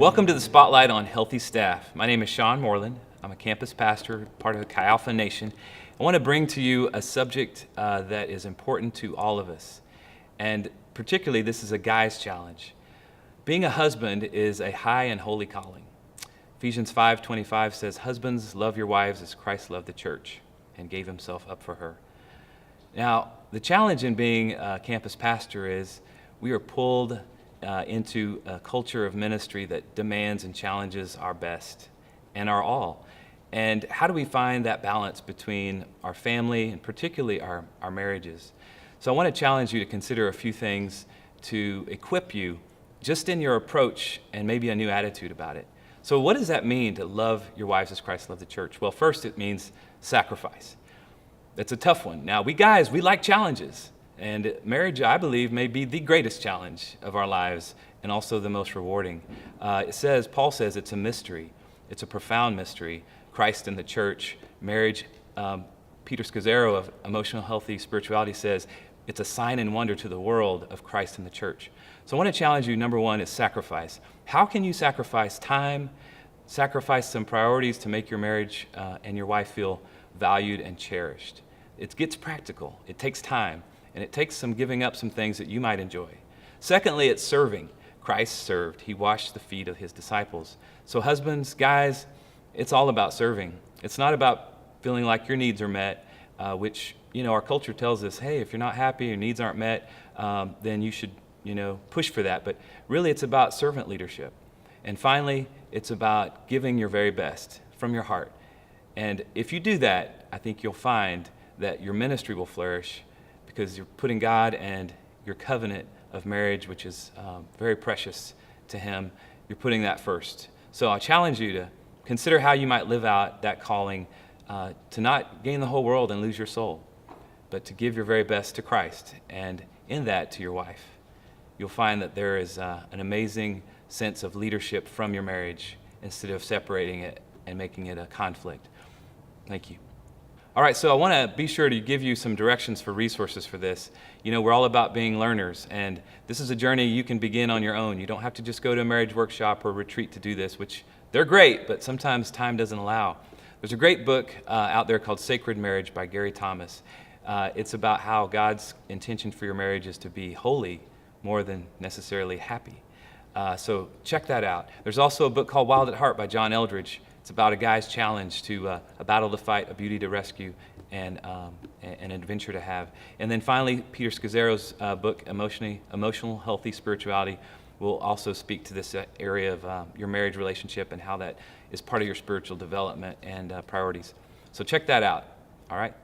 Welcome to the Spotlight on Healthy Staff. My name is Shawn Moreland. I'm a campus pastor, part of the Chi Alpha Nation. I want to bring to you a subject that is important to all of us. And particularly, this is a guy's challenge. Being a husband is a high and holy calling. Ephesians 5:25 says, "Husbands, love your wives as Christ loved the church and gave himself up for her." Now, the challenge in being a campus pastor is we are pulled into a culture of ministry that demands and challenges our best and our all. And how do we find that balance between our family and particularly our marriages? So I want to challenge you to consider a few things to equip you just in your approach and maybe a new attitude about it. So what does that mean to love your wives as Christ loved the church? Well, first it means sacrifice. That's a tough one. Now, we guys, we like challenges. And marriage, I believe, may be the greatest challenge of our lives and also the most rewarding. Paul says it's a mystery. It's a profound mystery. Christ and the church, marriage. Peter Scazzaro of Emotional Healthy Spirituality says it's a sign and wonder to the world of Christ and the church. So I want to challenge you, number one, is sacrifice. How can you sacrifice time, sacrifice some priorities to make your marriage and your wife feel valued and cherished? It gets practical. It takes time. And it takes some giving up some things that you might enjoy. Secondly, it's serving. Christ served. He washed the feet of his disciples. So husbands, guys, it's all about serving. It's not about feeling like your needs are met, which, our culture tells us, hey, if you're not happy, your needs aren't met, then you should, push for that. But really, it's about servant leadership. And finally, it's about giving your very best from your heart. And if you do that, I think you'll find that your ministry will flourish, because you're putting God and your covenant of marriage, which is very precious to him, you're putting that first. So I challenge you to consider how you might live out that calling to not gain the whole world and lose your soul, but to give your very best to Christ, and in that to your wife. You'll find that there is an amazing sense of leadership from your marriage instead of separating it and making it a conflict. Thank you. All right, so I want to be sure to give you some directions for resources for this. We're all about being learners, and this is a journey you can begin on your own. You don't have to just go to a marriage workshop or retreat to do this, which they're great, but sometimes time doesn't allow. There's a great book out there called Sacred Marriage by Gary Thomas. It's about how God's intention for your marriage is to be holy more than necessarily happy. So check that out. There's also a book called Wild at Heart by John Eldredge. It's about a guy's challenge to a battle to fight, a beauty to rescue, and an adventure to have. And then finally, Peter Scazzaro's book, Emotional Healthy Spirituality, will also speak to this area of your marriage relationship and how that is part of your spiritual development and priorities. So check that out. All right.